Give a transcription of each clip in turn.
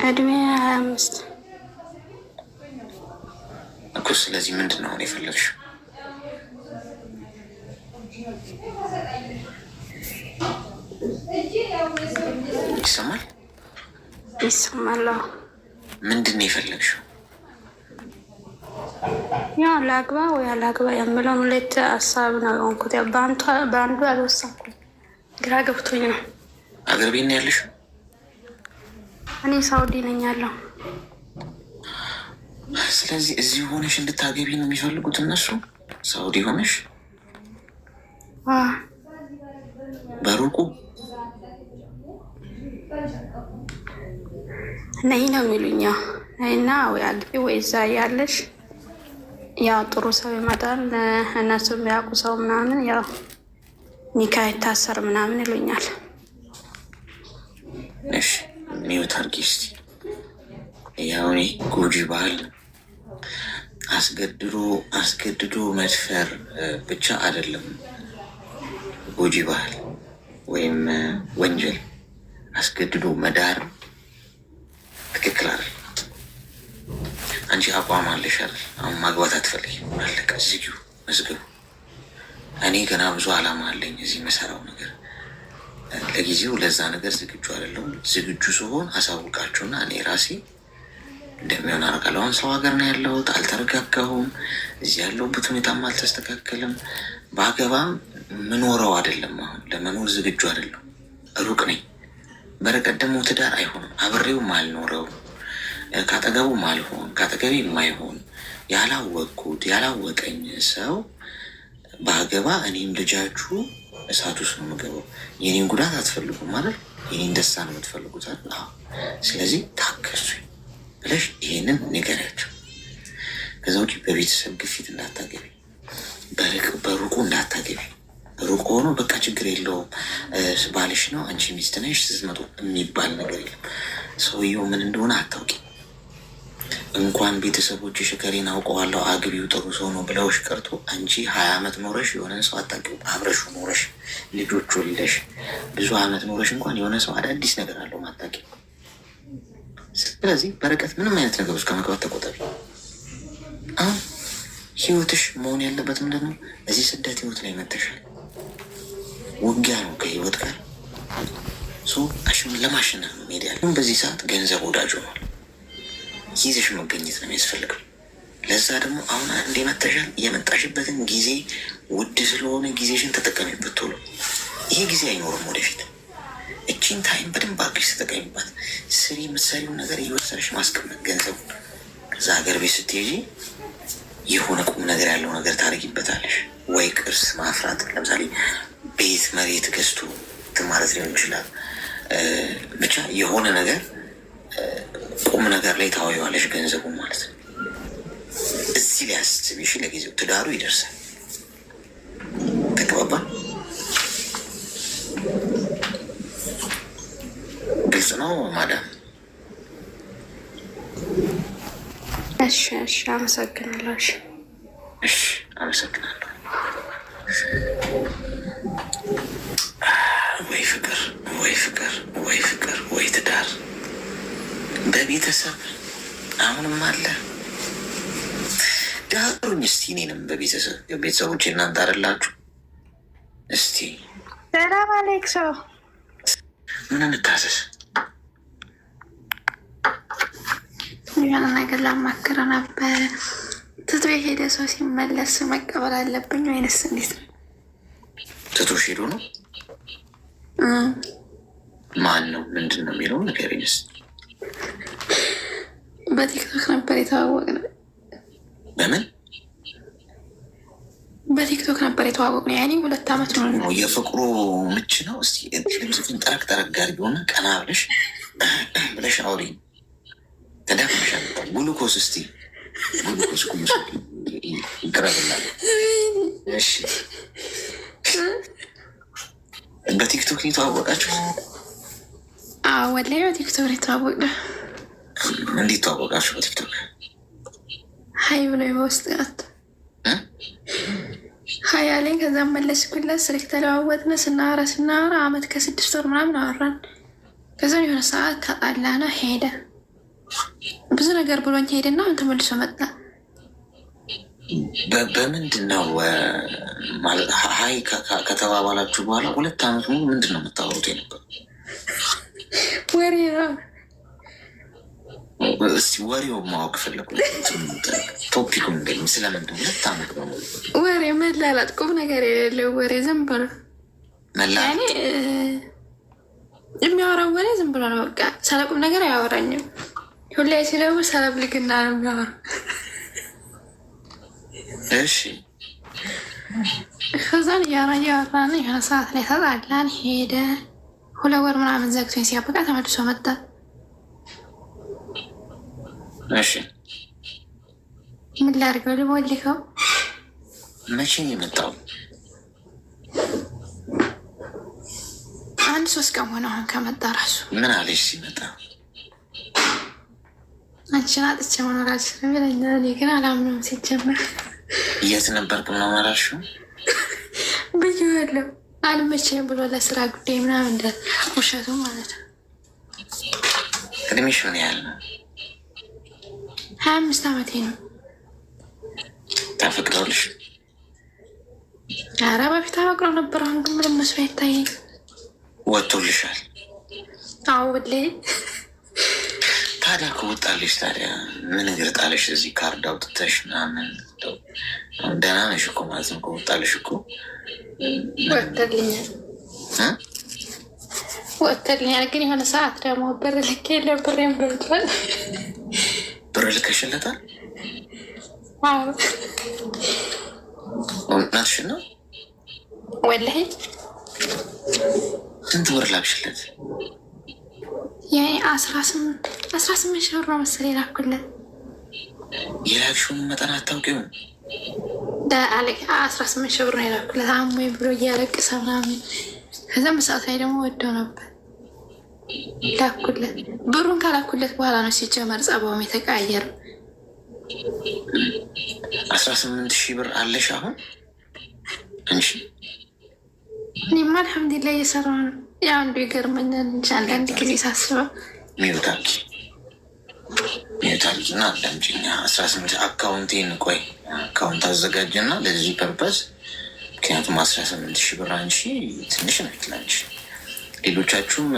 እድሜ 25 እኮ። ስለዚህ ምንድን ነው የፈለግሽው? ይሰማል? ይሰማል። ምንድን ነው የፈለግሽው? ያው ላግባ ወይ አላግባ የምለውን ሁለት ሀሳብ ነው የሆንኩት። በአንዱ አልወሰንኩም፣ ግራ ገብቶኝ ነው። አገር ቤት ነው ያለሽው? እኔ ሳውዲ ነኝ ያለው። ስለዚህ እዚህ ሆነሽ እንድታገቢ ነው የሚፈልጉት እነሱ? ሳውዲ ሆነሽ በሩቁ ነይ ነው የሚሉኝ። እና ወይ አግቢ ወይ እዛ ያለሽ ያው ጥሩ ሰው ይመጣል፣ እነሱ የሚያውቁ ሰው ምናምን ያው ኒካ ይታሰር ምናምን ይሉኛል። እሺ ሚወት አርጊ እስቲ። ያው እኔ ጎጂ ባህል አስገድዶ መድፈር ብቻ አይደለም ጎጂ ባህል ወይም ወንጀል። አስገድዶ መዳር ትክክል አይደል? አንቺ አቋም አለሽ አይደል? አሁን ማግባት አትፈልጊም፣ አለቀ፣ ዝጊው መዝገቡ። እኔ ገና ብዙ አላማ አለኝ እዚህ መሰራው ነገር። ለጊዜው ለዛ ነገር ዝግጁ አይደለሁም። ዝግጁ ሲሆን አሳውቃችሁና እኔ ራሴ እንደሚሆን አደርጋለሁ። አሁን ሰው ሀገር ነው ያለሁት፣ አልተረጋጋሁም። እዚህ ያለሁበት ሁኔታም አልተስተካከልም። በአገባም ምኖረው አይደለም። አሁን ለመኖር ዝግጁ አይደለሁ፣ ሩቅ ነኝ። በረቀት ደግሞ ትዳር አይሆንም። አብሬውም አልኖረው፣ ካጠገቡ ማልሆን፣ ካጠገቤ የማይሆን ያላወቅኩት ያላወቀኝ ሰው በአገባ እኔም ልጃችሁ እሳት ውስጥ ነው የምገባው። የኔን ጉዳት አትፈልጉም ማለት የኔን ደስታ ነው የምትፈልጉት አይደል? ስለዚህ ታገሱ ብለሽ ይሄንን ንገሪያቸው። ከዛ ውጭ በቤተሰብ ግፊት እንዳታገቢ፣ በሩቁ እንዳታገቢ። ሩቅ ሆኖ በቃ ችግር የለውም ባልሽ ነው አንቺ ሚስት ነሽ ስትመጡ የሚባል ነገር የለም። ሰውየው ምን እንደሆነ አታውቂ። እንኳን ቤተሰቦችሽ ከሬን አውቀዋለሁ አግቢው ጥሩ ሰው ነው ብለውሽ ቀርቶ አንቺ 20 ዓመት ኖረሽ የሆነን ሰው አታውቂው። አብረሹ ኖረሽ ልጆች ወልደሽ ብዙ ዓመት ኖረሽ እንኳን የሆነ ሰው አዳዲስ ነገር አለው ማታውቂው። ስለዚህ በርቀት ምንም አይነት ነገሮች ከመግባት ተቆጠቢ። አሁን ህይወትሽ መሆን ያለበት ምንድን ነው? እዚህ ስደት ህይወት ላይ መተሻል ውጊያ ነው ከህይወት ጋር ለማሸነፍ ነው ሜዳ ያለ። በዚህ ሰዓት ገንዘብ ወዳጅ ሆኗል። ይዘሽ መገኘት ነው የሚያስፈልገው። ለዛ ደግሞ አሁን አንዴ መተሻል፣ የመጣሽበትን ጊዜ ውድ ስለሆነ ጊዜሽን ተጠቀሚበት ቶሎ። ይሄ ጊዜ አይኖርም ወደፊት። እቺን ታይም በደንብ አድርገሽ ተጠቀሚባት። ስሪ፣ የምትሰሪውን ነገር እየወሰድሽ ማስቀመጥ ገንዘቡ። ከዛ ሀገር ቤት ስትሄጂ የሆነ ቁም ነገር ያለው ነገር ታደርጊበታለሽ። ወይ ቅርስ ማፍራት፣ ለምሳሌ ቤት መሬት ገዝቶ ማለት ሊሆን ይችላል። ብቻ የሆነ ነገር ቁም ነገር ላይ ታዋየዋለሽ ገንዘቡ ማለት ነው። እዚህ ላይ አስቢሽ። ለጊዜው ትዳሩ ይደርሳል። ተግባባ? ግልጽ ነው ማዳም? እሺ አመሰግናለሁ። እሺ አመሰግናለሁ። ወይ ፍቅር ወይ ፍቅር ወይ ፍቅር ወይ ትዳር በቤተሰብ አሁንም አለ። ዳሩኝ እስቲ እኔንም ቤተሰቦች እናንተ አይደላችሁ? እስቲ ሰላም አሌክሶ፣ ምን እንታዘዝ? የሆነ ነገር ላማክረ ነበር። ትቶ የሄደ ሰው ሲመለስ መቀበል አለብኝ ወይንስ እንዴት ነው? ትቶሽ ሄዶ ነው? ማን ነው? ምንድን ነው የሚለው ንገረኝ እስኪ። በቲክቶክ ነበር የተዋወቅነው። በምን? በቲክቶክ ነበር የተዋወቅነው። ያኔ 2 ዓመት ነው። የፍቅሩ ምች ነው። እስኪ ልብስን ጠረቅ አድርጊ ሆነ ቀና ብለሽ አውሪ። ተዳፍነሻል። ጉሉኮስ እስቲ ጉሉኮስ ይቅረብላል። እሺ በቲክቶክ የተዋወቃችሁ? ወላሂ በቲክቶክ የተዋወቅነው። እንዴት ተዋወቃችሁ በቲክቶክ? ሀይ ብሎ በውስጥ ናት ሀይ አለኝ። ከዛም መለስኩለት። ስልክ ተለዋወጥን። ስናወራ 1 ዓመት ከ6 ወር ምናምን አወራን። ከዛም የሆነ ሰዓት ተጣላነ ሄደ። ብዙ ነገር ብሎኝ ሄደና ተመልሶ መጣ። በምንድን ነው ማለት ሀይ ከተባባላችሁ በኋላ 2 ዓመት ሙሉ ምንድን ነው የምታወሩት የነበረው? ወሬ ነው። እስቲ ወሬው ማወቅ ፈለጉ። ቶፒኩ ንገኝ ስለምንድን 2 ዓመት ነው ወሬ መላላት፣ ቁም ነገር የሌለው ወሬ ዝም ብሎ መላላት። የሚያወራው ወሬ ዝም ብሎ ነው። በቃ ስለ ቁም ነገር አያወራኝም። ሁሌ ሲደውል ስለ ብልግና ነው የሚያወራው። እሺ ከዛን እያወራን የሆነ ሰዓት ላይ ተጣላን። ሄደ 2 ወር ምናምን ዘግቶኝ ሲያበቃ ተመልሶ መጣ። እሺ ምን ላድርገው? ልቦልከው። መቼ ነው የመጣው? 1-3 ቀን ሆነ አሁን ከመጣ ራሱ። ምን አለሽ ሲመጣ? አንቺን አጥቼ መኖር አልችልም ይለኛል። እኔ ግን አላምነውም። ሲጀመር የት ነበርክ ምናምን አላልሽው? ብዬዋለሁ አልመቼም ብሎ ለስራ ጉዳይ ምናምን እንደ ውሸቱ ማለት ነው። እድሜሽ ምን ያህል ነው? 25 ዓመቴ ነው። ታፈቅረውልሽ? ኧረ በፊት አፈቅረው ነበር። አሁን ግን ምንም መስሎ አይታየኝ። ወጥቶልሻል? አዎ ብለኝ። ታዲያ ከወጣልሽ ታዲያ ምን እግር ጣለሽ? እዚህ ካርድ አውጥተሽ ምናምን ደህና ነሽ እኮ ማለት ነው። ከወጣልሽ እኮ ወጥተልኛል። ግን የሆነ ሰዓት ደግሞ ብር ልክ የለ ብሬን በልቷል። ብር ልከሽለታል? አዎ እውነትሽን ነው? ወላሂ። ስንት ብር ላክሽለት? ያኔ 18 ሺህ ብር ነው መሰለኝ የላኩለት። የላክሽውን መጠን አታውቂውም? 18 ሺህ ብር ነው የላኩለት። አሞኝ ብሎ እያለቀሰ ምናምን። ከዛም ሰዓት ላይ ደግሞ ወደው ነበር ላኩለት። ብሩን ካላኩለት በኋላ ነው ሲጀመር ጸባውም የተቀያየረው። 18 ሺህ ብር አለሽ አሁን አንቺ? እኔማ አልሐምዱሊላህ እየሰራሁ ነው። ያው አንዱ ይገርመኛል እንጂ አንዳንድ ጊዜ ሳስበው ሚዩታልኪ እና አንዳንጅኛ 18 አካውንቴን ቆይ አካውንት አዘጋጅና ለዚህ ፐርፐስ። ምክንያቱም 18 ሺህ ብር አንቺ ትንሽ ነች ላንቺ። ሌሎቻችሁም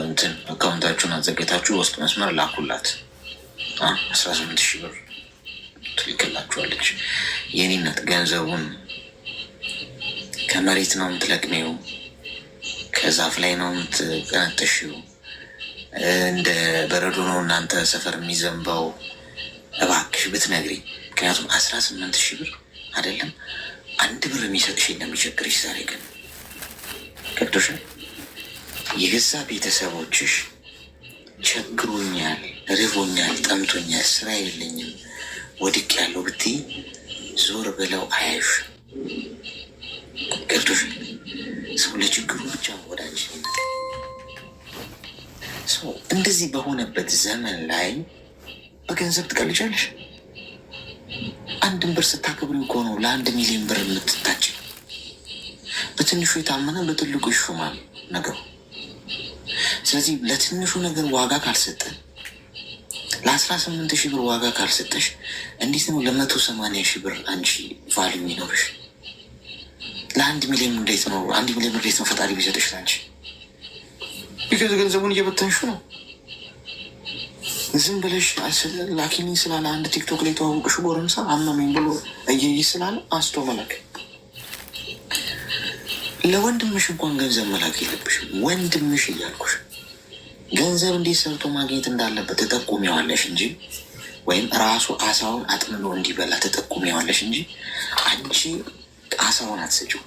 እንትን አካውንታችሁን አዘጋጅታችሁ ውስጥ መስመር ላኩላት። 18 ሺህ ብር ትልክላችኋለች። የኔነት ገንዘቡን ከመሬት ነው የምትለቅሜው፣ ከዛፍ ላይ ነው የምትቀነጥሽው፣ እንደ በረዶ ነው እናንተ ሰፈር የሚዘንባው። እባክሽ ብትነግሪ። ምክንያቱም 18 ሺህ ብር አይደለም 1 ብር የሚሰጥሽ እንደሚቸግርሽ ዛሬ ግን ቅዱሽ የገዛ ቤተሰቦችሽ ቸግሮኛል፣ ርቦኛል፣ ጠምቶኛል፣ ስራ የለኝም፣ ወድቅ ያለው ብትይ ዞር ብለው አያዩሽ። ቅዱሽ ሰው ለችግሩ ብቻ ወደ አንቺ ሰው እንደዚህ በሆነበት ዘመን ላይ በገንዘብ ትቀልጃለሽ? 1 ብር ስታከብሪ እኮ ነው ለ1 ሚሊዮን ብር የምትታጭ። በትንሹ የታመነ በትልቁ ይሾማል ነገሩ። ስለዚህ ለትንሹ ነገር ዋጋ ካልሰጠን፣ ለ18 ሺህ ብር ዋጋ ካልሰጠሽ እንዴት ነው ለ180 ሺህ ብር አንቺ ቫልዩ የሚኖርሽ? ለ1 ሚሊዮን እንዴት ነው 1 ሚሊዮን ብር እንዴት ነው ፈጣሪ ቢሰጥሽ ለአንቺ? ቢከዚ ገንዘቡን እየበተንሹ ነው። ዝም ብለሽ ላኪኒ ስላለ አንድ ቲክቶክ ላይ የተዋወቅሽ ጎረምሳ አመመኝ ብሎ እየይ ስላለ አንስቶ መላክ። ለወንድምሽ እንኳን ገንዘብ መላክ የለብሽም። ወንድምሽ እያልኩሽ ገንዘብ እንዴት ሰርቶ ማግኘት እንዳለበት ተጠቁሚዋለሽ እንጂ ወይም ራሱ አሳውን አጥምዶ እንዲበላ ተጠቁሚዋለሽ እንጂ አንቺ አሳውን አትሰጪው።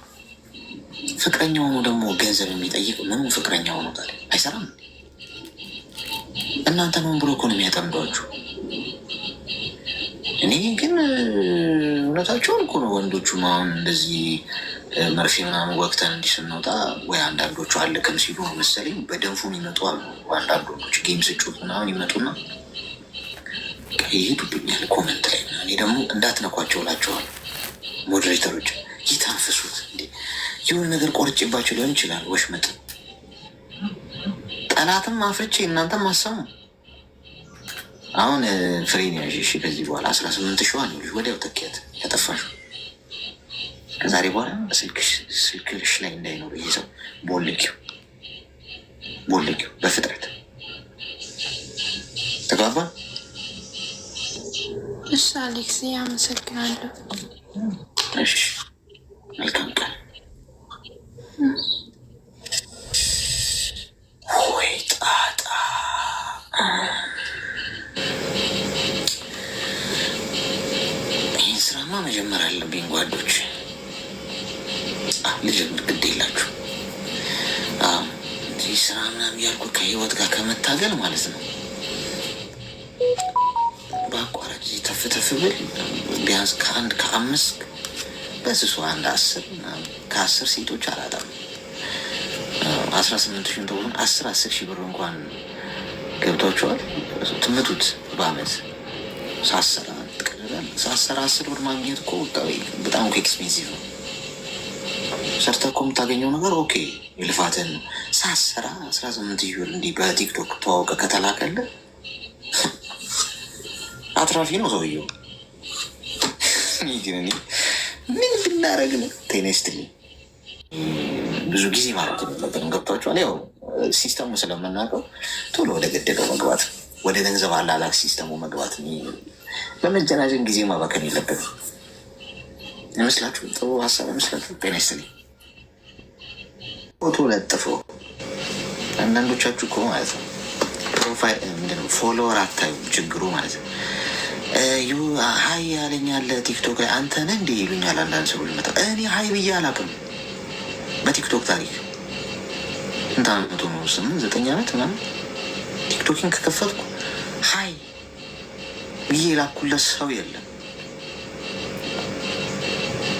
ፍቅረኛ ሆኖ ደግሞ ገንዘብ የሚጠይቅ ምንም ፍቅረኛ ሆኖ ታዲያ አይሰራም። እናንተ ነው ብሎ እኮ ነው የሚያጠምዷችሁ። እኔ ግን እውነታቸውን እኮ ነው። ወንዶቹ አሁን እንደዚህ መርፌ ምናምን ወቅተን እንዲህ ስንወጣ ወይ አንዳንዶቹ አልክም ሲሉ መሰለኝ በደንፉ የሚመጡ አሉ። አንዳንድ ወንዶች ጌም ስጩት ምናምን ይመጡና ይሄዱብኛል ኮመንት ላይ። እኔ ደግሞ እንዳትነኳቸው እላቸዋለሁ። ሞዴሬተሮች ይታንፍሱት እንዴ! የሆነ ነገር ቆርጬባቸው ሊሆን ይችላል። ወሽመጥ ጠላትም አፍርቼ እናንተም አሰሙ። አሁን ፍሬን ያዥ። እሺ ከዚህ በኋላ 18 ሺዋን ወዲያው ተኪያት ያጠፋሽው። ከዛሬ በኋላ ስልክሽ ላይ እንዳይኖር ይዘው ቦልኪው በፍጥረት ተግባባ። እሺ አሌክስ አመሰግናለሁ። እሺ መልካም ቀን። ወይ ጣጣ ይህን ስራማ መጀመር አለብኝ ጓዶች። ልጀምር ግድ የላችሁ ይህ ስራ ምናምን ያልኩ ከህይወት ጋር ከመታገል ማለት ነው። በአቋራጭ ተፍ ብል ቢያንስ ከአምስት በስሱ 10 ከ10 ሴቶች አላጣም። 18 ሺህ ተሆን 10 ሺህ ብር እንኳን ገብቷቸዋል። ትምቱት በአመት ሳሰራ ትቀደዳል። ሳሰራ 10 ብር ማግኘት እኮ በጣም ኤክስፔንሲቭ ነው። ሰርተህ እኮ የምታገኘው ነገር ኦኬ የልፋትን ነው። ሳሰራ 18 ሺህ ብር እንዲህ በቲክቶክ ተዋውቀ ከተላከልህ አትራፊ ነው ሰውየው። ግን ምን ብናረግ ነው? ቴኔስትልኝ ብዙ ጊዜ ማለት የለብንም። ገብቷቸዋል። ያው ሲስተሙ ስለምናውቀው ቶሎ ወደ ገደለው መግባት፣ ወደ ገንዘብ አላላክ ሲስተሙ መግባት፣ በመጀናጀን ጊዜ ማባከን የለብንም። ይመስላችሁ? ጥሩ ሀሳብ ይመስላችሁ? ቴኔስትልኝ ፎቶ ለጥፎ አንዳንዶቻችሁ እኮ ማለት ነው ፕሮፋይል ምንድነው ፎሎወር አታዩ። ችግሩ ማለት ነው ሀይ ያለኛለ ቲክቶክ ላይ አንተ ነህ እንዲህ ይሉኛል አንዳንድ ሰዎች መጣ። እኔ ሀይ ብዬ አላውቅም በቲክቶክ ታሪክ። ስንት ዓመቱ ነው? 8-9 ዓመት ምናምን ቲክቶኪን ከከፈትኩ ሀይ ብዬ የላኩለት ሰው የለም።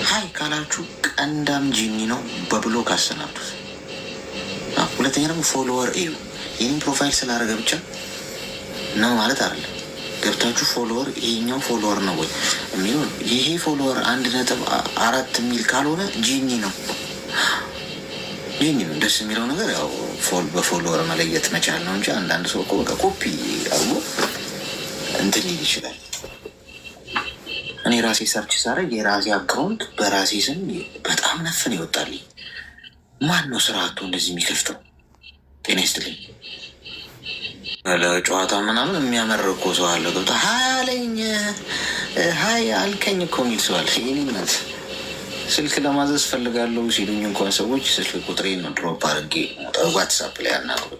ሀይ ካላችሁ ቀንዳም ጂኒ ነው በብሎክ አሰናብቱት። ሁለተኛ ደግሞ ፎሎወር እዩ። ይህን ፕሮፋይል ስላደረገ ብቻ ነው ማለት አይደለም። ገብታችሁ ፎሎወር ይሄኛው ፎሎወር ነው ወይ የሚሆን ይሄ ፎሎወር 1.4 የሚል ካልሆነ ጂኒ ነው። ደስ የሚለው ነገር ያው በፎሎወር መለየት መቻል ነው እንጂ አንዳንድ ሰው እኮ በቃ ኮፒ አርጎ እንትን ሊል ይችላል። እኔ ራሴ ሰርች ሳረግ የራሴ አካውንት በራሴ ስም በጣም ነፍን ይወጣልኝ። ማን ነው ስርዓቱ እንደዚህ የሚከፍተው? ጤና ይስጥልኝ። ለጨዋታ ምናምን የሚያመር እኮ ሰው አለ። ገብታ ሀይ አለኝ ሀይ አልከኝ እኮ የሚል ሰው አለ። ይህንነት ስልክ ለማዘዝ ፈልጋለሁ ሲሉኝ እንኳን ሰዎች ስልክ ቁጥሬን ድሮፕ አድርጌ ዋትሳፕ ላይ ያናግሩ።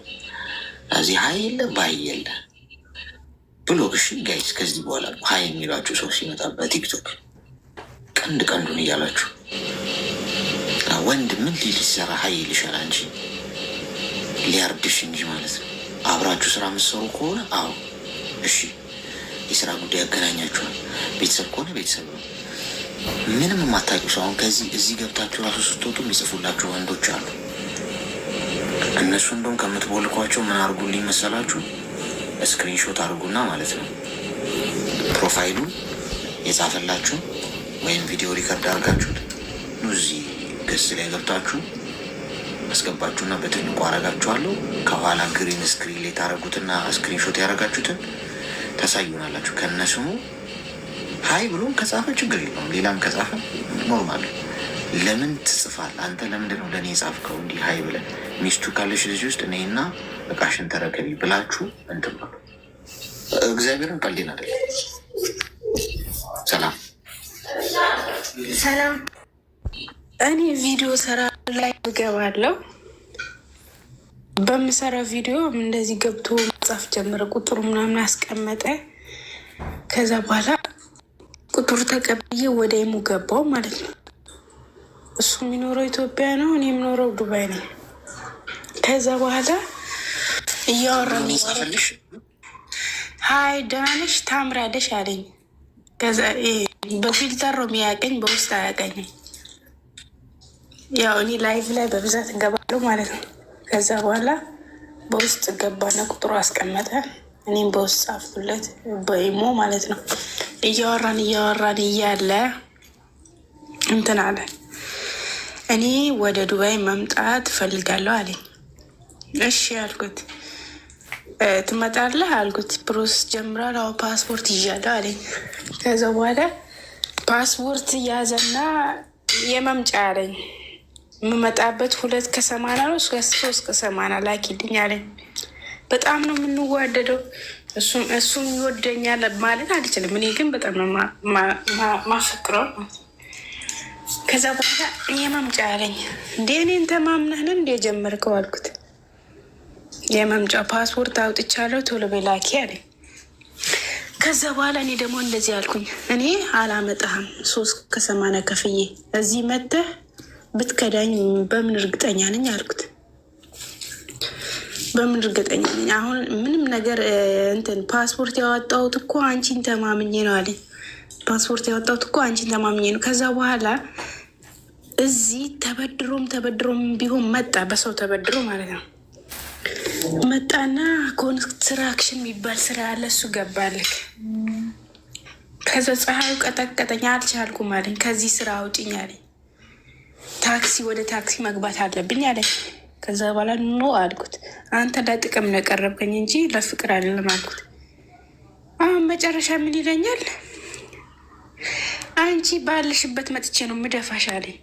እዚህ ሀይ የለ ባይ የለ ብሎክ። እሺ ጋይስ፣ ከዚህ በኋላ ሀይ የሚሏችሁ ሰው ሲመጣ በቲክቶክ ቀንዱን እያላችሁ ወንድ ምን ሊል ሲሰራ ሀይ ይልሻል እንጂ ሊያርድሽ እንጂ ማለት ነው። አብራችሁ ስራ የምትሰሩ ከሆነ አዎ እሺ፣ የስራ ጉዳይ ያገናኛችኋል። ቤተሰብ ከሆነ ቤተሰብ ነው። ምንም የማታውቂው ሰው አሁን እዚህ ገብታችሁ ራሱ ስትወጡ የሚጽፉላችሁ ወንዶች አሉ። እነሱ እንደውም ከምትቦልኳቸው ምን አድርጉልኝ መሰላችሁ? ስክሪንሾት አድርጉና ማለት ነው ፕሮፋይሉ የጻፈላችሁ ወይም ቪዲዮ ሪከርድ አድርጋችሁት እዚህ ገስ ላይ ገብታችሁ አስገባችሁና በትልቁ አረጋችኋለሁ። ከኋላ ግሪን ስክሪን ላይ ታረጉትና ስክሪንሾት ያደረጋችሁትን ታሳዩናላችሁ። ከነስሙ ሀይ ብሎም ከጻፈ ችግር የለውም፣ ሌላም ከጻፈ ኖርማል። ለምን ትጽፋል አንተ? ለምንድን ነው ለእኔ የጻፍከው? እንዲህ ሀይ ብለን ሚስቱ ካለች ልጅ ውስጥ እኔና እቃሽን ተረከቢ ብላችሁ እንትን በሉ። እግዚአብሔርን ቀልዴን አይደለም። ሰላም። እኔ ቪዲዮ ሰራ ላይ እገባለሁ። በምሰራ ቪዲዮ እንደዚህ ገብቶ መጻፍ ጀመረ። ቁጥሩ ምናምን አስቀመጠ። ከዛ በኋላ ቁጥሩ ተቀብዬ ወደ ኢሙ ገባው ማለት ነው። እሱ የሚኖረው ኢትዮጵያ ነው፣ እኔ የምኖረው ዱባይ ነው። ከዛ በኋላ እያወራን ሀይ ደህና ነሽ ታምራለሽ አለኝ። ከዛ በፊልተር ነው የሚያቀኝ፣ በውስጥ አያቀኝም። ያው እኔ ላይቭ ላይ በብዛት እገባለሁ ማለት ነው። ከዛ በኋላ በውስጥ ገባና ቁጥሩ አስቀመጠ። እኔም በውስጥ ጻፍኩለት በኢሞ ማለት ነው። እያወራን እያለ እንትን አለ፣ እኔ ወደ ዱባይ መምጣት እፈልጋለሁ አለኝ። እሺ ያልኩት። ትመጣለህ አልኩት። ፕሮሰስ ጀምሯል። አዎ ፓስፖርት ይዣለሁ አለኝ። ከዛ በኋላ ፓስፖርት እያዘና የመምጫ አለኝ። የምመጣበት 2:80 ነው 3:80 ላኪልኝ አለኝ። በጣም ነው የምንዋደደው። እሱም ይወደኛል ማለት አልችልም። እኔ ግን በጣም ነው ማፈቅረው። ከዛ በኋላ የመምጫ አለኝ። እንዴ እኔን ተማምነህን እንደ ጀመርከው አልኩት። የመምጫ ፓስፖርት አውጥቻለሁ ቶሎ በይ ላኪ አለኝ። ከዛ በኋላ እኔ ደግሞ እንደዚህ አልኩኝ። እኔ አላመጣህም 3:80 ከፍዬ እዚህ መተህ ብትከዳኝ በምን እርግጠኛ ነኝ አልኩት። በምን እርግጠኛ ነኝ? አሁን ምንም ነገር እንትን ፓስፖርት ያወጣሁት እኮ አንቺን ተማምኜ ነው አለኝ። ፓስፖርት ያወጣሁት እኮ አንቺን ተማምኜ ነው። ከዛ በኋላ እዚህ ተበድሮም ቢሆን መጣ፣ በሰው ተበድሮ ማለት ነው። መጣና ኮንስትራክሽን የሚባል ስራ አለ፣ እሱ ገባልክ። ከዛ ፀሐዩ ቀጠቀጠኝ፣ አልቻልኩም አለኝ። ከዚህ ስራ አውጭኝ አለኝ። ወደ ታክሲ መግባት አለብኝ አለኝ። ከዛ በኋላ ኖ አልኩት። አንተ ለጥቅም ነው የቀረብከኝ እንጂ ለፍቅር አይደለም አልኩት። አሁን መጨረሻ ምን ይለኛል? አንቺ ባለሽበት መጥቼ ነው ምደፋሽ አለኝ።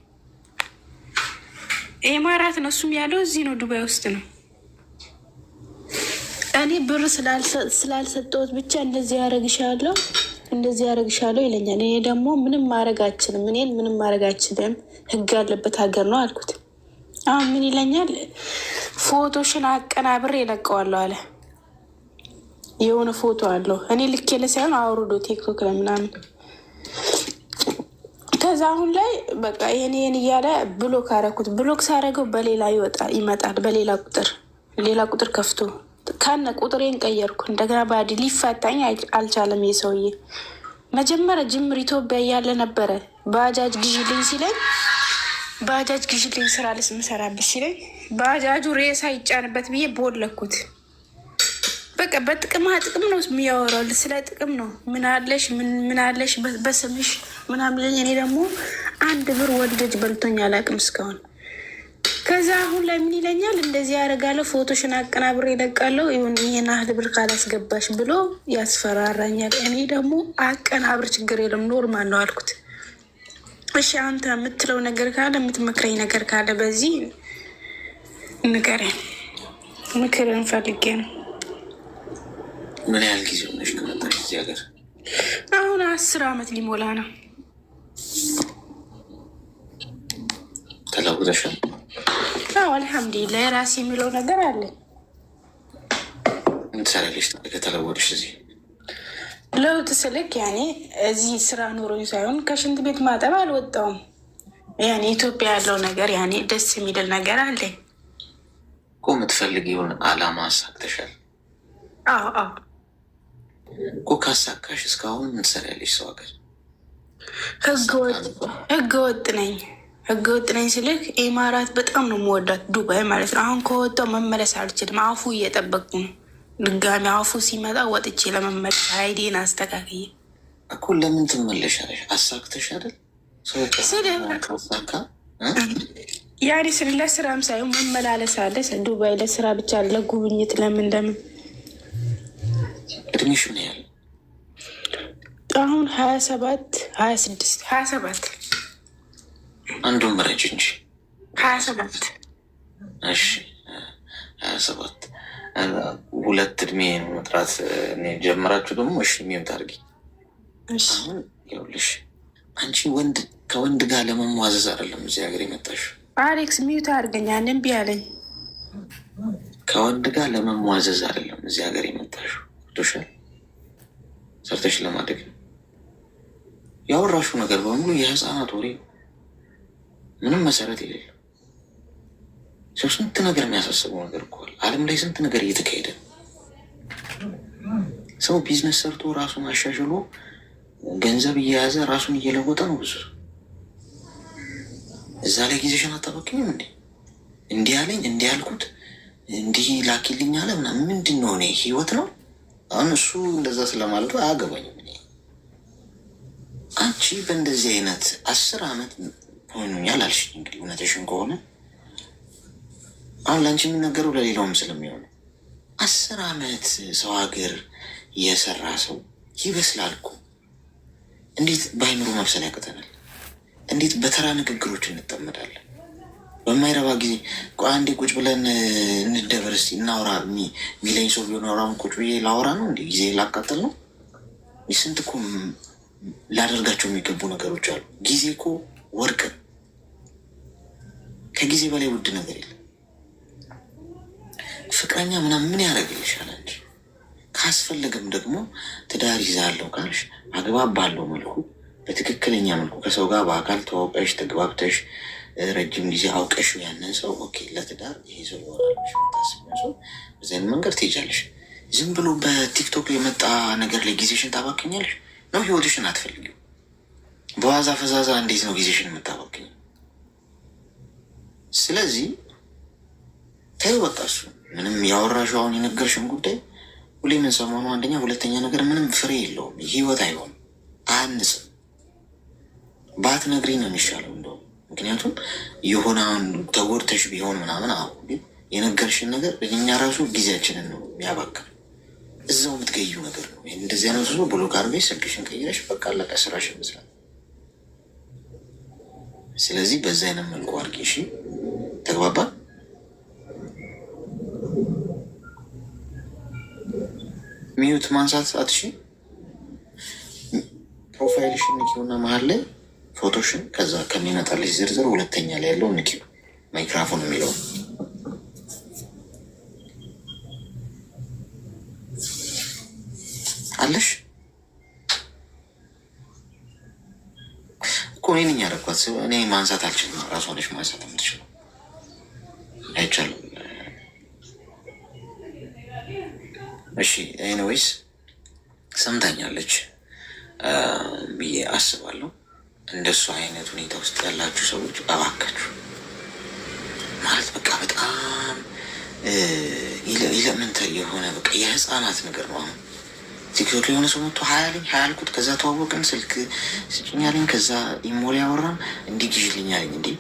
ኢማራት ነው እሱም ያለው እዚህ ነው፣ ዱባይ ውስጥ ነው። እኔ ብር ስላልሰጠሁት ብቻ እንደዚህ ያደረግሻለሁ ይለኛል። እኔ ደግሞ ምንም ማድረግ አልችልም፣ እኔን ምንም ማድረግ አልችልም፣ ህግ ያለበት ሀገር ነው አልኩት። አሁን ምን ይለኛል? ፎቶሽን አቀናብሬ እለቀዋለሁ አለ። የሆነ ፎቶ አለው እኔ ልኬለ ሳይሆን አውርዶ ቲክቶክ ላይ ምናምን። ከዛ አሁን ላይ በቃ ይሄን እያለ ብሎክ አረኩት። ብሎክ ሳረገው በሌላ ይመጣል፣ ሌላ ቁጥር ከፍቶ ከነ ቁጥሬን ቀየርኩ። እንደገና ባዲ ሊፈታኝ አልቻለም። የሰውዬ መጀመሪያ ጅምር ኢትዮጵያ እያለ ነበረ ባጃጅ ግዢልኝ ሲለኝ፣ ባጃጅ ግዢልኝ ስራ ልስምሰራበት ሲለኝ ባጃጁ ሬሳ ይጫንበት ብዬ ቦለኩት። በቃ ጥቅም ነው የሚያወራው፣ ስለ ጥቅም ነው። ምናለሽ በስምሽ ምናምን። እኔ ደግሞ 1 ብር ወንጀል በልቶኝ አላውቅም እስካሁን። ከዛ አሁን ላይ ምን ይለኛል? እንደዚህ ያደርጋለሁ፣ ፎቶሽን አቀናብሬ እለቃለሁ፣ ይህን ያህል ብር ካላስገባሽ ብሎ ያስፈራራኛል። እኔ ደግሞ አቀናብር፣ ችግር የለም ኖርማል ነው አልኩት። እሺ አንተ የምትለው ነገር ካለ የምትመክረኝ ነገር ካለ በዚህ ንገረኝ፣ ምክር እንፈልጌ ነው። ምን ያህል ጊዜ ሆነሽ ከመጣሽ እዚህ ሀገር? አሁን 10 ዓመት ሊሞላ ነው። ተለውጠሻል? አዎ አልሐምዱሊላህ፣ የራሴ የሚለው ነገር አለ። ምን ትሰሪያለሽ ከተለወጥሽ? እዚህ ለውጥ ስልክ ያኔ እዚህ ስራ ኖሮኝ ሳይሆን ከሽንት ቤት ማጠብ አልወጣውም። ያኔ ኢትዮጵያ ያለው ነገር ያኔ ደስ የሚል ነገር አለ እኮ። የምትፈልጊውን አላማ አሳክተሻል? አዎ እኮ። ካሳካሽ እስካሁን ምን ትሰሪያለሽ ሰው ሀገር? ህገወጥ ነኝ ስልክ ኢማራት በጣም ነው የምወዳት፣ ዱባይ ማለት ነው። አሁን ከወጣው መመለስ አልችልም። አፉ እየጠበቅኩ ነው። ድጋሚ አፉ ሲመጣ ወጥቼ ለመመለስ አይዲን አስተካክዬ እኮ። ለምን ትመለሻለሽ? አሳክተሽ አይደል? ያኔ ለስራም ሳይሆን መመላለስ አለ ዱባይ፣ ለስራ ብቻ ለጉብኝት። ለምን እድሜሽ ምን ያህል? አሁን 27 አንዱን መረጅ እንጂ 27። እሺ 27 2 እድሜ መጥራት ጀመራችሁ ደግሞ። እሺ ሚም ታርጊ። አሁን ይኸውልሽ አንቺ ከወንድ ጋር ለመሟዘዝ አይደለም እዚህ ሀገር የመጣሽ። አሌክስ ሚዩት አድርገኛ እምቢ አለኝ። ከወንድ ጋር ለመሟዘዝ አይደለም እዚህ ሀገር የመጣሽ። ቶሻል ሰርተሽ ለማደግ ነው። ያወራሽው ነገር በሙሉ የህፃናት ወሬ፣ ምንም መሰረት የሌለው። ሰው ስንት ነገር የሚያሳስበው ነገር እኮ አለ። ዓለም ላይ ስንት ነገር እየተካሄደ ነው። ሰው ቢዝነስ ሰርቶ ራሱን አሻሽሎ ገንዘብ እየያዘ ራሱን እየለወጠ ነው ብዙ። እዛ ላይ ጊዜሽን አታባክኝም እንዴ? እንዲህ ያለኝ እንዲህ ያልኩት እንዲህ ላኪልኝ አለ ምናምን ምንድን ነው? እኔ ህይወት ነው አሁን እሱ እንደዛ ስለማለቱ አያገባኝም። አንቺ በእንደዚህ አይነት 10 ዓመት ሆኖኛል አልሽኝ። እንግዲህ እውነትሽን ከሆነ አሁን ለአንቺ የሚነገረው ለሌላውም ስለሚሆነ 10 ዓመት ሰው ሀገር የሰራ ሰው ይበስላል እኮ። እንዴት በአይምሮ መብሰል ያቅተናል? እንዴት በተራ ንግግሮች እንጠመዳለን? በማይረባ ጊዜ አንዴ ቁጭ ብለን እንደበር እስኪ እናውራ ሚለኝ ሰው ቢሆን አውራውን ቁጭ ብዬ ላውራ ነው እንዲ ጊዜ ላቃጠል ነው? ስንት እኮ ላደርጋቸው የሚገቡ ነገሮች አሉ። ጊዜ እኮ ወርቅ፣ ከጊዜ በላይ ውድ ነገር የለም። ፍቅረኛ ምናምን ምን ያደርግልሻል እንጂ ካስፈለገም ደግሞ ትዳር ይዛለሁ ካልሽ አግባብ ባለው መልኩ በትክክለኛ መልኩ ከሰው ጋር በአካል ተዋውቀሽ ተግባብተሽ ረጅም ጊዜ አውቀሽ ያንን ሰው ኦኬ ለትዳር ይሄ ሰው ይሆናልሽ ታስቢው ሰው በዚያን መንገድ ትሄጃለሽ። ዝም ብሎ በቲክቶክ የመጣ ነገር ላይ ጊዜሽን ታባክኛለሽ ነው? ህይወትሽን አትፈልጊው? በዋዛ ፈዛዛ እንዴት ነው ጊዜሽን የምታባክኝ? ስለዚህ ተይው በቃ። እሱ ምንም ያወራሽው አሁን የነገርሽን ጉዳይ ሁሌ ምን ሰሞኑ አንደኛ፣ ሁለተኛ ነገር ምንም ፍሬ የለውም። ህይወት አይሆንም፣ አያንጽም። ባትነግሪኝ ነው የሚሻለው እንደው። ምክንያቱም የሆነ አሁን ተጎድተሽ ቢሆን ምናምን አሁን ግን የነገርሽን ነገር እኛ ራሱ ጊዜያችንን ነው የሚያባክን። እዛው የምትገዩ ነገር ነው። እንደዚህ አይነት ሰው ብሎክ አድርገሽ ስልክሽን ቀይረሽ በቃ አለቀ፣ ስራሽን መስራት። ስለዚህ በዛ አይነት መልኩ አድርጊ። እሺ ተግባባ? ሚዩት ማንሳት አትሺ። ፕሮፋይልሽን ንኪውና መሀል ላይ ፎቶሽን፣ ከዛ ከሚመጣልሽ ዝርዝር ሁለተኛ ላይ ያለው ንኪው፣ ማይክራፎን የሚለው አለሽ እኮ። እኔ ነኝ ያደረኳት። እኔ ማንሳት አልችልም። ራሷ ነሽ ማንሳት የምትችለው። አይቻልም። እሺ ኤኒዌይስ ሰምታኛለች ብዬ አስባለሁ። እንደሱ አይነት ሁኔታ ውስጥ ያላችሁ ሰዎች እባካችሁ ማለት በቃ በጣም ኢለመንተሪ የሆነ በቃ የህፃናት ነገር ነው። አሁን ቲክቶክ የሆነ ሰው መጥቶ ሀያልኝ ሀያልኩት፣ ከዛ ተዋወቅን፣ ስልክ ስጭኛልኝ፣ ከዛ ኢሞሊ ያወራን፣ እንዲህ ግዥልኛልኝ። እንዲህ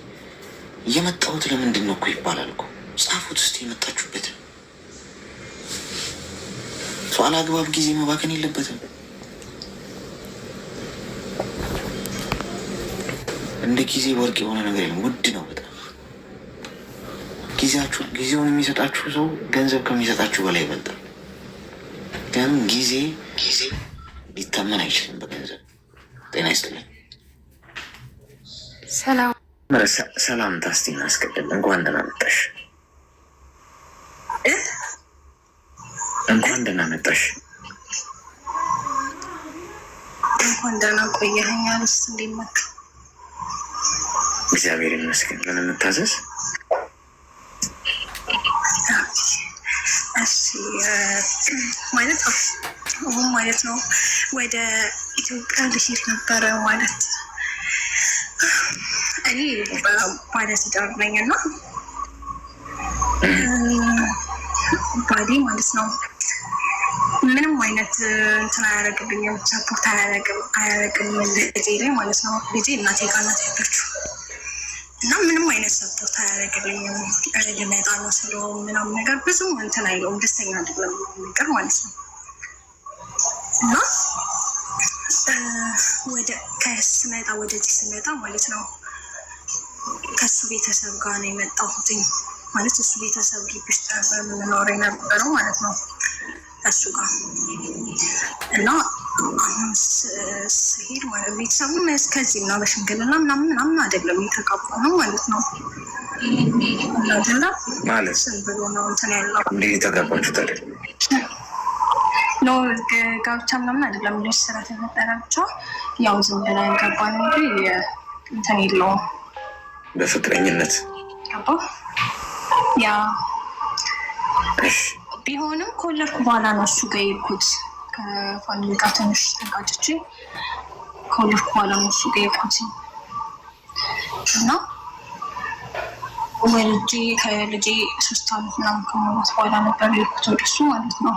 እየመጣሁት ለምንድን ነው እኮ ይባላል እኮ። ጻፉት እስኪ የመጣችሁበትን። ሰው አላግባብ ጊዜ መባከን የለበትም። እንደ ጊዜ ወርቅ የሆነ ነገር የለም። ውድ ነው በጣም ጊዜያችሁ። ጊዜውን የሚሰጣችሁ ሰው ገንዘብ ከሚሰጣችሁ በላይ ይበልጣል። ግን ጊዜ ሊታመን አይችልም በገንዘብ። ጤና ይስጥልኝ። ሰላም ታስቲ እናስቀድም። እንኳን ደህና መጣሽ። እንኳን ደህና መጣሽ። እንኳን ደህና ቆየኸኝ። አንስ እንዴት ነህ? እግዚአብሔር ይመስገን። ምን እንታዘዝ? እሺ ማለት ነው ወደ ኢትዮጵያ ልሄድ ነበረ። ማለት እኔ ባለትዳር ነኝ እና ባሌ ማለት ነው ምንም አይነት እንትን አያደርግልኝም፣ ሰፖርት አያደርግም ልጄ ላይ ማለት ነው። ልጄ እናቴ ጋር ናት ያለችው እና ምንም አይነት ሰፖርት አያደርግልኝም። ልመጣ ነው ስለው ምናምን ነገር ብዙም እንትን አይለውም፣ ደስተኛ አይደለም ነገር ማለት ነው። እና ወደዚህ ስመጣ ማለት ነው ከሱ ቤተሰብ ጋር ነው የመጣሁትኝ። ማለት እሱ ቤተሰብ ግቢ ውስጥ የምኖር የነበረው ማለት ነው እሱ ጋር እና አሁን ስሄድ ማለት ቤተሰቡን እስከዚህ ነው በሽምግልና ምናምን አይደለም የተጋባ ነው ማለት ነው። ማለት ስም ብሎ ነው እንትን ያለው እንዴ የተጋባችሁት አይደል? ኖ ጋብቻ ምናምን አይደለም። ልጅ ስራ ተፈጠረ ብቻ ያው ዝም ብለን ገባን እንጂ እንትን የለውም። በፍቅረኝነት ገባ ያ ቢሆንም ከወለድኩ በኋላ ነው እሱ ጋር የሄድኩት። ከፋሚሊ ጋር ትንሽ ተጋጭቼ ከወለድኩ በኋላ ነው እሱ ጋር የሄድኩት እና ወልጄ ከልጄ 3 ዓመት ምናምን ከሞላት በኋላ ነበር የሄድኩት ወደሱ ማለት ነው።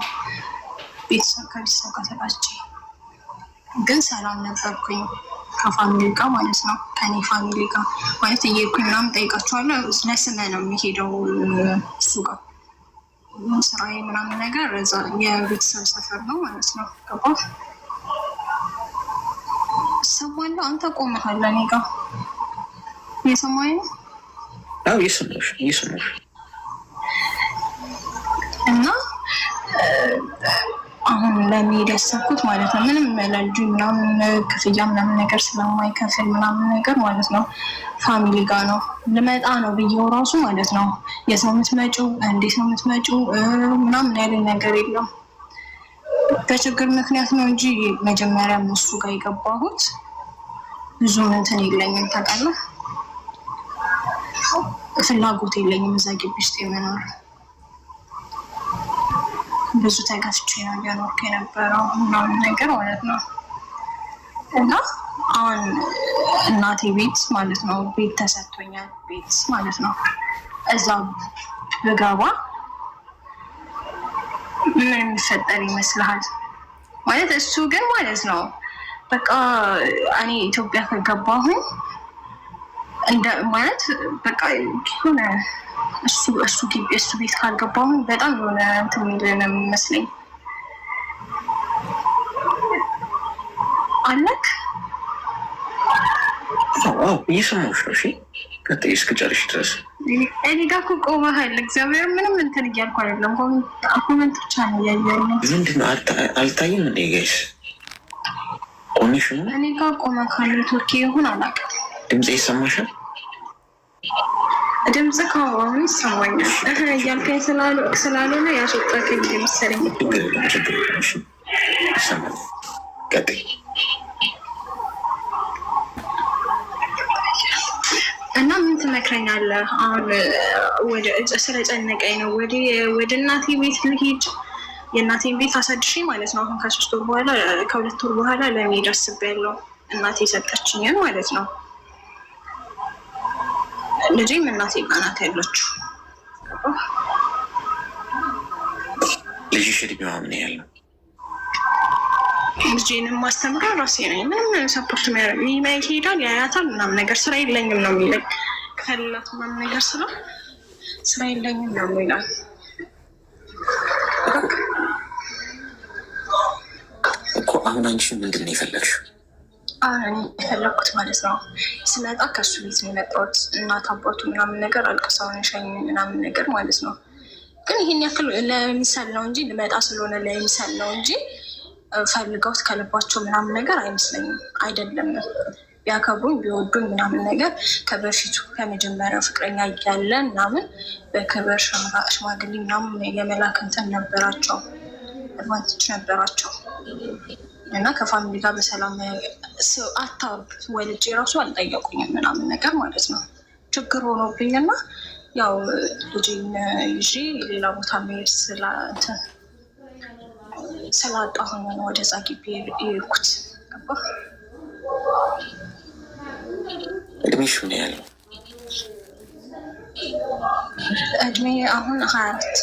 ከቤተሰብ ጋር ተጋጭቼ ግን ሰላም ነበርኩኝ ከፋሚሊ ጋር ማለት ነው። ከኔ ፋሚሊ ጋር ማለት እየሄድኩኝ ምናምን ጠይቃቸዋለሁ። ለስመ ነው የሚሄደው እሱ ጋር ስራዬ ምናምን ነገር እዛ የቤተሰብ ሰፈር ነው ማለት ነው። ገባ እሰማለሁ። አንተ ቆመሃል እኔ ጋ እየሰማኝ ነው? አዎ እየሰማሁሽ እና አሁን ለመሄድ ያሰብኩት ማለት ነው ምንም ለልጁ ምናምን ክፍያ ምናምን ነገር ስለማይከፍል ምናምን ነገር ማለት ነው ፋሚሊ ጋር ነው ልመጣ ነው ብዬው ራሱ ማለት ነው የሰው የምትመጪው እንዴት ነው የምትመጪው ምናምን ያለኝ ነገር የለም። በችግር ምክንያት ነው እንጂ መጀመሪያ እሱ ጋር የገባሁት ብዙ እንትን የለኝም ታውቃለህ፣ ፍላጎት የለኝም እዛ ግቢ ውስጥ የመኖር። ብዙ ተገፍቼ ነው እየኖርኩ የነበረው ምናምን ነገር ማለት ነው። እና አሁን እናቴ ቤት ማለት ነው ቤት ተሰጥቶኛል፣ ቤት ማለት ነው እዛ ብገባ ምን የሚፈጠር ይመስልሃል? ማለት እሱ ግን ማለት ነው በቃ እኔ ኢትዮጵያ ከገባሁኝ እንደ ማለት በቃ ሆነ እሱ ግቢ እሱ ቤት ካልገባሁኝ በጣም የሆነ እንትን የሚል ነው የሚመስለኝ። አለክ እየሰማሁሽ ነው። እሺ ቀጥይ እስክጨርሽ ድረስ። እኔ ጋር እኮ ቆመሃል። እግዚአብሔር ምንም እንትን እያልኩ አይደለም፣ ኮመንት ብቻ ነው እያየሁኝ። ምንድን ነው አልታይም እንዴ ጋይስ? ቆመሽ ነው? እኔ ጋር ቆመሃል። ቱርኪ ይሁን አላውቅም። ድምፅ ይሰማሻል? ድምፅ ከሆኑ ይሰማኛል እያልከኝ ስላልሆነ ያስወጣከኝ መሰለኝ። ይሰማል። ቀጥይ። እና ምን ትመክረኛለህ? አሁን ወደ ስለጨነቀኝ ነው ወደ እናቴ ቤት ልሂድ፣ የእናቴን ቤት አሳድሼ ማለት ነው። አሁን ከ3 ወር በኋላ ከ2 ወር በኋላ ለመሄድ አስቤያለሁ። እናቴ ሰጠችኝን ማለት ነው። ልጄም እናቴ ጋር ናት ያለችው። ልጅሽ እድሜዋ ምን ያህል ነው? ልጄንም ማስተምረው ራሴ ነኝ። ምንም ሰፖርት የሚያደርግ ይሄዳል፣ ያያታል ምናምን ነገር። ስራ የለኝም ነው የሚለኝ። ከሌላት ምናምን ነገር ስራ የለኝም ነው የሚላል። እኮ አሁን አንቺ ምንድን ነው የፈለግሽው? አሁን የፈለግኩት ማለት ነው ስመጣ ከሱ ቤት ነው የመጣሁት። እናት አባቱ ምናምን ነገር አልቅሰውን ሸኝ ምናምን ነገር ማለት ነው። ግን ይህን ያክል ለምሳሌ ነው እንጂ ልመጣ ስለሆነ ለምሳሌ ነው እንጂ ፈልገውት ከልባቸው ምናምን ነገር አይመስለኝም። አይደለም ቢያከብሩኝ ቢወዱኝ ምናምን ነገር ከበፊቱ ከመጀመሪያው ፍቅረኛ እያለ ምናምን በክብር ሽማግሌ ምናምን የመላክ እንትን ነበራቸው፣ አድቫንቴጅ ነበራቸው። እና ከፋሚሊ ጋር በሰላም አታውሩት ወልጄ ራሱ አልጠየቁኝም ምናምን ነገር ማለት ነው። ችግር ሆኖብኝ እና ያው ልጄን ይዤ ሌላ ቦታ መሄድ ስላጣሁኝ ነው ወደዛ ግቢ የሄድኩት። እድሜሽ ምን ያህል ነው? እድሜ አሁን 24።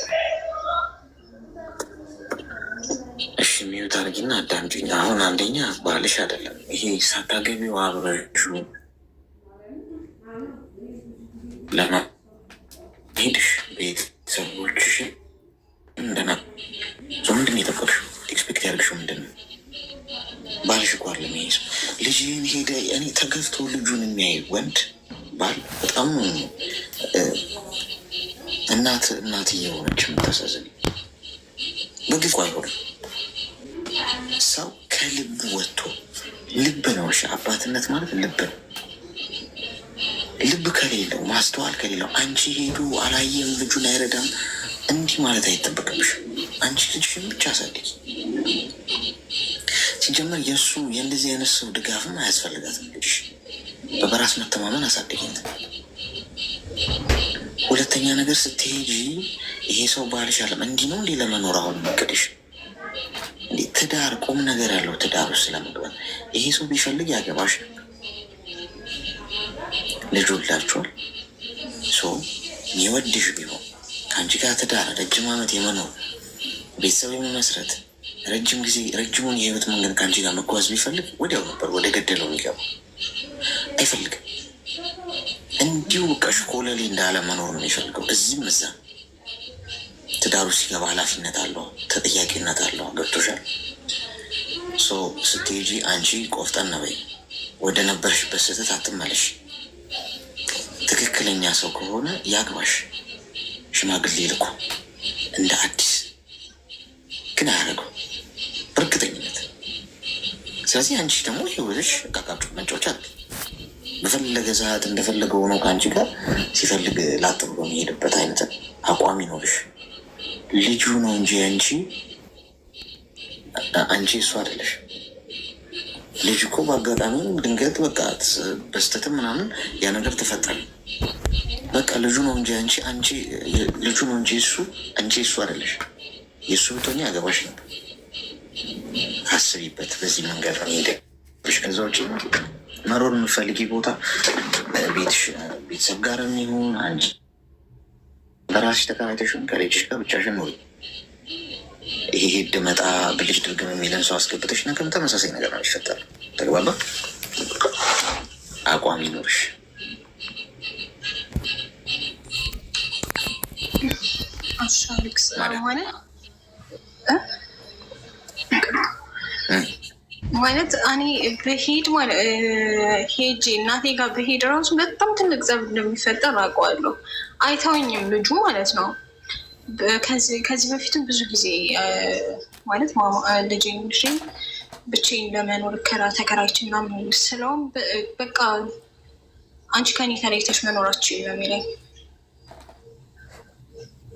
እሺ ሚዩት አድርጊና አዳምጪኝ። አሁን አንደኛ ባልሽ አይደለም ይሄ ሳታገቢው አብረሽው ለማሄድሽ ቤተሰቦችሽ እንደና ምንድን ነው የጠበቅሽው? ኤክስፔክት ያደርግሽው ምንድን ነው? ባልሽ እኮ አለ ሚሄድ ልጅን ሄደ እኔ ተገፍቶ ልጁን የሚያይ ወንድ ባል በጣም እናት እየሆነች የምታሳዝን በግፍ አይሆንም። ሰው ከልብ ወጥቶ ልብ ነው። እሺ አባትነት ማለት ልብ ነው። ልብ ከሌለው ማስተዋል ከሌለው አንቺ ሄዱ አላየም ልጁን አይረዳም እንዲህ ማለት አይጠበቅብሽም። አንቺ ልጅሽን ብቻ አሳድጊ። ሲጀመር የእንደዚህ አይነት ሰው ድጋፍም አያስፈልጋትም። ልጅሽ በበራስ መተማመን አሳድጊት። ሁለተኛ ነገር ስትሄጂ ይሄ ሰው ባልሽ አለም እንዲህ ነው እንዲህ ለመኖር አሁን መቅድሽ ትዳር ቁም ነገር ያለው ትዳር ውስጥ ለመግባት ይሄ ሰው ቢፈልግ ያገባሽ ልጅ ወልዳችኋል። ሰው የወድሽ ቢሆን ከአንቺ ጋር ትዳር ረጅም ዓመት የመኖር ቤተሰብ የመመስረት ረጅሙን የህይወት መንገድ ከአንቺ ጋር መጓዝ ቢፈልግ ወዲያው ነበር ወደ ገደለው የሚገባ። አይፈልግም። እንዲሁ ቀሽ ኮለሌ እንዳለ መኖር ነው የሚፈልገው እዚህም እዛ። ትዳሩ ሲገባ ኃላፊነት አለው፣ ተጠያቂነት አለው። ገብቶሻል? ስትሄጂ አንቺ ቆፍጠን በይ፣ ወደ ነበርሽበት ስህተት አትመለሽ። ትክክለኛ ሰው ከሆነ ያግባሽ፣ ሽማግሌ ልኮ እንደ አዲስ ግን አያደርገው በእርግጠኝነት። ስለዚህ አንቺ ደግሞ ህይወትሽ ቃቃጩ መጫወቻ አለ። በፈለገ ሰዓት እንደፈለገ ሆኖ ከአንቺ ጋር ሲፈልግ ላጥ ብሎ የሚሄድበት አይነት አቋም ይኖርሽ። ልጁ ነው እንጂ አንቺ እሱ አይደለሽ። ልጅ እኮ በአጋጣሚ ድንገት በቃ በስተትም ምናምን ያ ነገር ተፈጠረ። በቃ ልጁ ነው እንጂ አንቺ ልጁ ነው እንጂ አንቺ እሱ አይደለሽ። የእሱ ብትሆኚ ያገባሽ ነበር። አስቢበት። በዚህ መንገድ ነው ሄደሽ። ከዛ ውጭ መሮር የምፈልጊ ቦታ ቤተሰብ ጋር የሚሆን አንቺ በራስሽ ተከራይተሽን ከልጅሽ ጋር ብቻሽን ኖሪ። ይሄ ሄድ መጣ ብልሽ ድርግም የሚለን ሰው አስገብተሽ ነገም ተመሳሳይ ነገር ነው ይፈጠራል። ተግባባ? አቋም ይኖርሽ። ማለት እኔ በሄድ ሄጄ እናቴ ጋር በሄድ ራሱ በጣም ትልቅ ጸብ እንደሚፈጠር አውቀዋለሁ። አይተውኝም ልጁ ማለት ነው። ከዚህ በፊትም ብዙ ጊዜ ማለት ልጅ ብቻዬን ለመኖር ተከራይቼ ምናምን ስለውም በቃ አንቺ ከኔ ተለይተሽ መኖራችን ነው የሚለኝ።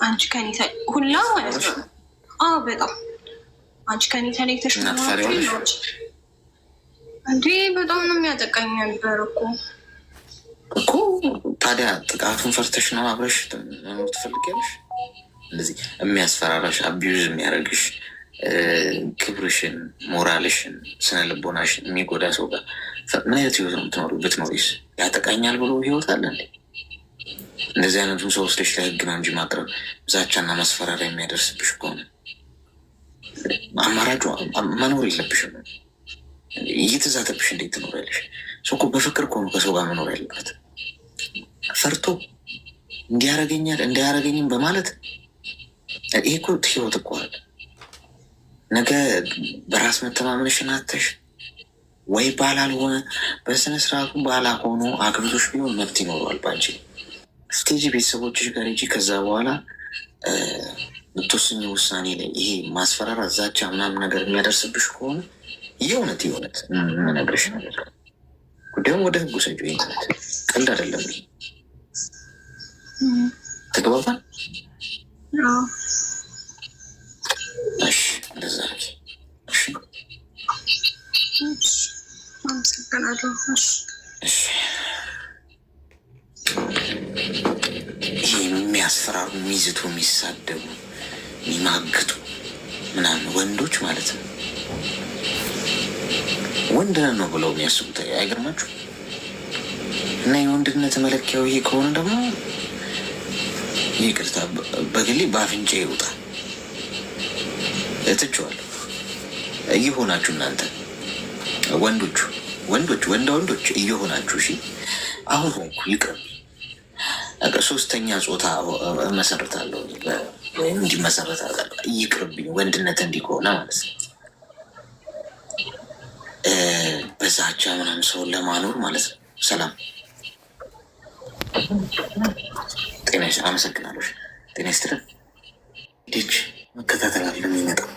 አንቺ ከኔ ሁላ ማለት ነው። በጣም አንቺ ከኔ ተለይተሽ መኖራችን ነው እንዴ! በጣም ነው የሚያጠቃኝ ነበር እኮ። ታዲያ ጥቃቱን ፈርተሽ ነው አብረሽ መኖር ትፈልጊያለሽ? እንደዚህ የሚያስፈራራሽ፣ አቢዩዝ የሚያደርግሽ፣ ክብርሽን፣ ሞራልሽን፣ ስነ ልቦናሽን የሚጎዳ ሰው ጋር ምን አይነት ህይወት ነው የምትኖሩ? ብትኖሪስ ያጠቃኛል ብሎ ህይወት አለ እንዴ? እንደዚህ አይነቱን ሰው ወስደሽ ለህግ ነው እንጂ ማቅረብ ዛቻና ማስፈራሪያ የሚያደርስብሽ ከሆነ አማራጩ መኖር የለብሽም። እየተዛተብሽ እንዴት ትኖሪያለሽ? ሰው እኮ በፍቅር እኮ ነው ከሰው ጋር መኖር ያለበት። ፈርቶ እንዲያረገኛል እንዳያረገኝም በማለት ይሄ እኮ ህይወት እኮ አለ። ነገ በራስ መተማመንሽን አተሽ ወይ ባል አልሆነ በስነ ስርዓቱ ባላ ሆኖ አግብቶሽ ቢሆን መብት ይኖረዋል በአንቺ ስቴጂ ቤተሰቦችሽ ጋር እንጂ ከዛ በኋላ የምትወስኝ ውሳኔ ላይ ይሄ ማስፈራራት፣ ዛቻ ምናምን ነገር የሚያደርስብሽ ከሆነ የእውነት የምነግርሽ ነገር ጉዳዩም ወደ ህጉ ሰጁ። ይነት ቀልድ አይደለም። ተግባባን? እሺ፣ እንደዛ እሺ። ይሄ የሚያስፈራሩ፣ የሚዝቱ፣ የሚሳደቡ፣ የሚማግጡ ምናምን ወንዶች ማለት ነው ወንድ ነው ብለው የሚያስቡት አይገርማችሁ? እና የወንድነት መለኪያው ይሄ ከሆነ ደግሞ ይቅርታ በግሌ በአፍንጫ ይውጣል። እትችዋለሁ። እየሆናችሁ እናንተ ወንዶች እየሆናችሁ እሺ። አሁን ሆንኩ ይቅር፣ ሶስተኛ ጾታ መሰረታለሁ ወይም እንዲመሰረት አደርጋለሁ። ይቅርብኝ፣ ወንድነት እንዲሆነ ማለት ነው። በዛቻ ምናምን ሰውን ለማኖር ማለት ነው። ሰላም ጤና። አመሰግናለሁ። ጤና ይስጥልን። ልጅ መከታተል አለ የሚመጣው